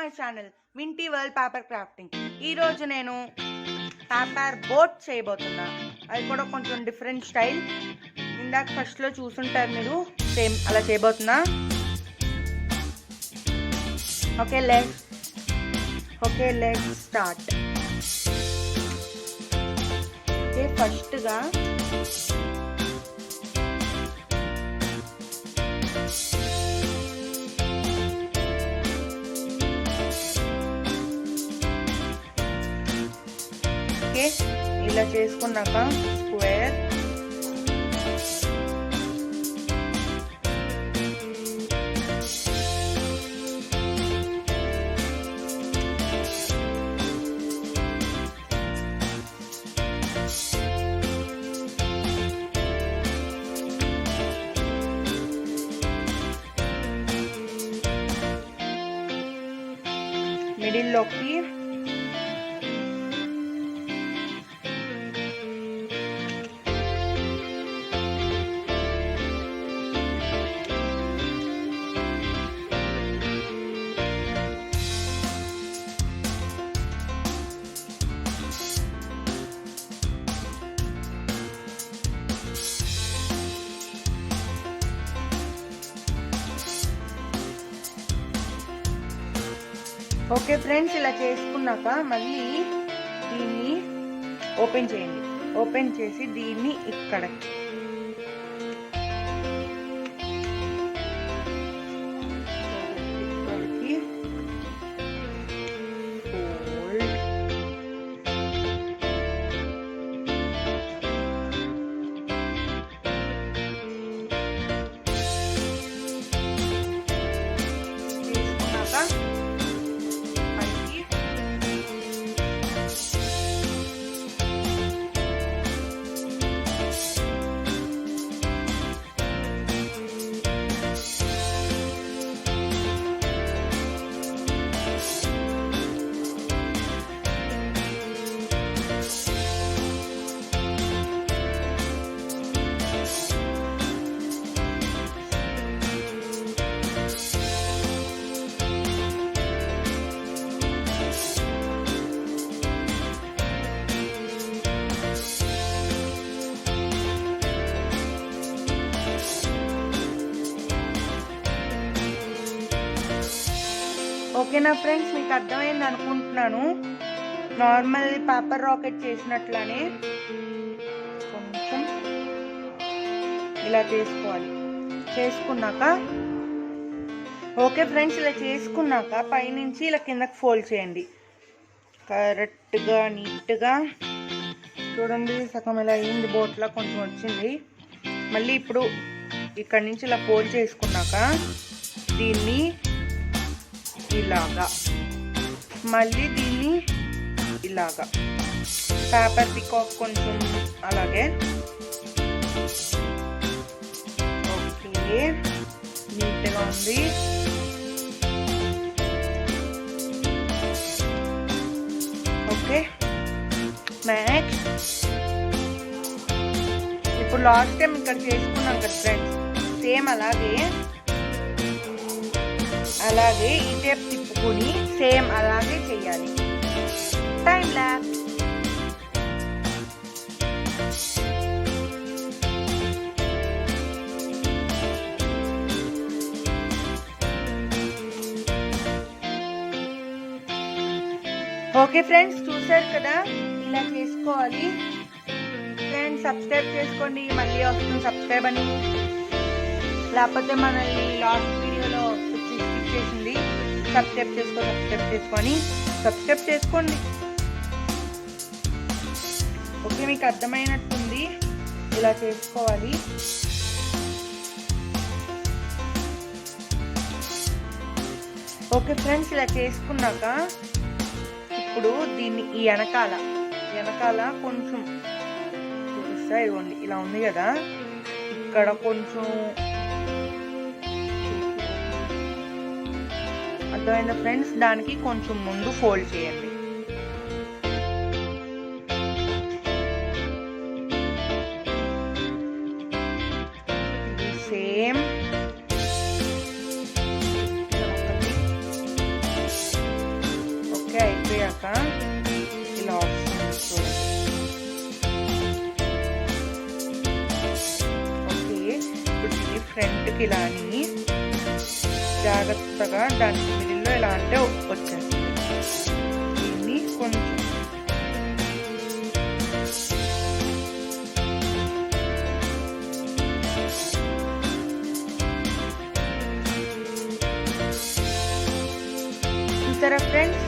My channel Minty world paper crafting. ఈరోజు నేను paper boat చేయబోతున్నా. అది కూడా కొంచెం డిఫరెంట్ స్టైల్. ఇందాక ఫస్ట్లో చూసుంటారు మీరు, సేమ్ అలా చేయబోతున్నా. Okay let's start. ఓకే, ఫస్ట్గా ఇలా చేసుకున్నాక స్క్వేర్, మిడిల్లోకి ఓకే ఫ్రెండ్స్, ఇలా చేసుకున్నాక మళ్ళీ దీన్ని ఓపెన్ చేయండి. ఓపెన్ చేసి దీన్ని ఇక్కడ ఓకేనా ఫ్రెండ్స్, మీకు అర్థమైంది అనుకుంటున్నాను. నార్మల్ పేపర్ రాకెట్ చేసినట్లానే కొంచెం ఇలా చేసుకోవాలి. చేసుకున్నాక ఓకే ఫ్రెండ్స్, ఇలా చేసుకున్నాక పైనుంచి ఇలా కిందకి ఫోల్డ్ చేయండి కరెక్ట్గా, నీట్గా. చూడండి, సగం ఇలా అయింది, బోట్లా కొంచెం వచ్చింది. మళ్ళీ ఇప్పుడు ఇక్కడి నుంచి ఇలా ఫోల్డ్ చేసుకున్నాక దీన్ని ఇలాగా, మళ్ళీ దీన్ని ఇలాగా, పేపర్ పికాక్ కొంచెం అలాగే. ఓకే, నీట్గా ఉంది. ఓకే, నెక్స్ట్ ఇప్పుడు లాస్ట్ టైం ఇక్కడ చేసుకున్నాం కదా ఫ్రెండ్స్, సేమ్ అలాగే ఈ టేప్ తిప్పుకొని సేమ్ అలాగే చేయాలి. Time lapse. ఓకే ఫ్రెండ్స్, చూసారు కదా, ఇలా చేసుకోవాలి. ఫ్రెండ్స్, సబ్స్క్రైబ్ చేసుకోండి. మళ్ళీ వస్తుంది సబ్స్క్రైబ్ అని, లేకపోతే మనల్ని లాస్ట్ వీడియోలో చేసింది. సబ్స్క్రైబ్ చేసుకోండి. ఓకే, మీకు అర్థమైనట్టుంది. ఇలా చేసుకోవాలి. ఓకే ఫ్రెండ్స్, ఇలా చేసుకున్నాక ఇప్పుడు దీన్ని ఈ వెనకాల కొంచెం చూపిస్తా. ఇవ్వండి, ఇలా ఉంది కదా, ఇక్కడ కొంచెం అర్థమైందా ఫ్రెండ్స్, దానికి కొంచెం ముందు ఫోల్డ్ చేయండి. సేమ్ అయిపోయాక ఇలా వస్తుంది ఓకే. ఇప్పుడు ఇది ఫ్రంట్కి ఇలా అని జాగ్రత్తగా దాని మిడిల్లో ఎలా అంటే వచ్చేస్తుంది. దీన్ని కొంచెం చూసారా ఫ్రెండ్స్,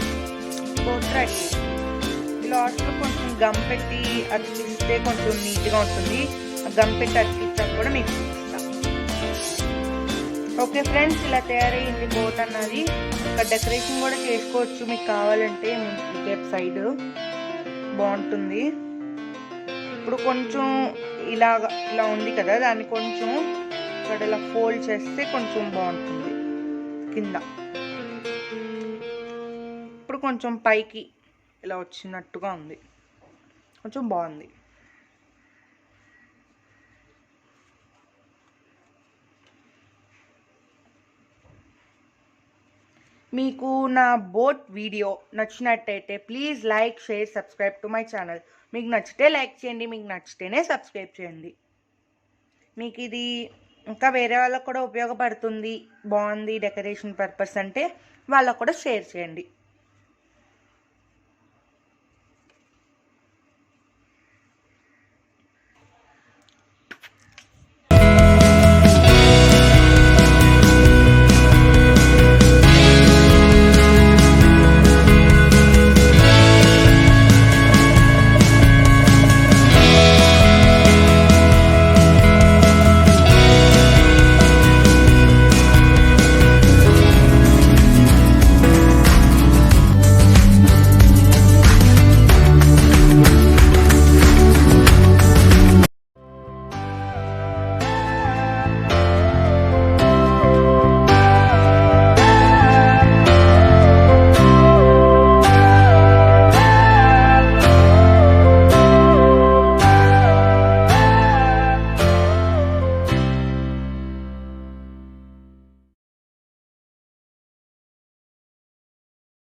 బోట్ రెడీ. లాస్ట్లో కొంచెం గమ్ పెట్టి అతికిస్తే కొంచెం నీట్గా ఉంటుంది. గమ్ పెట్టి అతికించాక కూడా మీకు చూపిస్తాను. ఓకే ఫ్రెండ్స్, ఇలా తయారయ్యింది బోట్ అన్నది. ఇంకా డెకరేషన్ కూడా చేసుకోవచ్చు మీకు కావాలంటే, సైడ్ బాగుంటుంది. ఇప్పుడు కొంచెం ఇలా ఉంది కదా, దాన్ని కొంచెం ఇక్కడ ఇలా ఫోల్డ్ చేస్తే కొంచెం బాగుంటుంది కింద. ఇప్పుడు కొంచెం పైకి ఇలా వచ్చినట్టుగా ఉంది, కొంచెం బాగుంది. మీకు నా బోట్ వీడియో నచ్చినట్టయితే please like, share, subscribe to my channel. మీకు నచ్చితే లైక్ చేయండి, మీకు నచ్చితేనే సబ్స్క్రైబ్ చేయండి. మీకు ఇది ఇంకా వేరే వాళ్ళకు కూడా ఉపయోగపడుతుంది, బాగుంది డెకరేషన్ పర్పస్ అంటే వాళ్ళకు కూడా షేర్ చేయండి.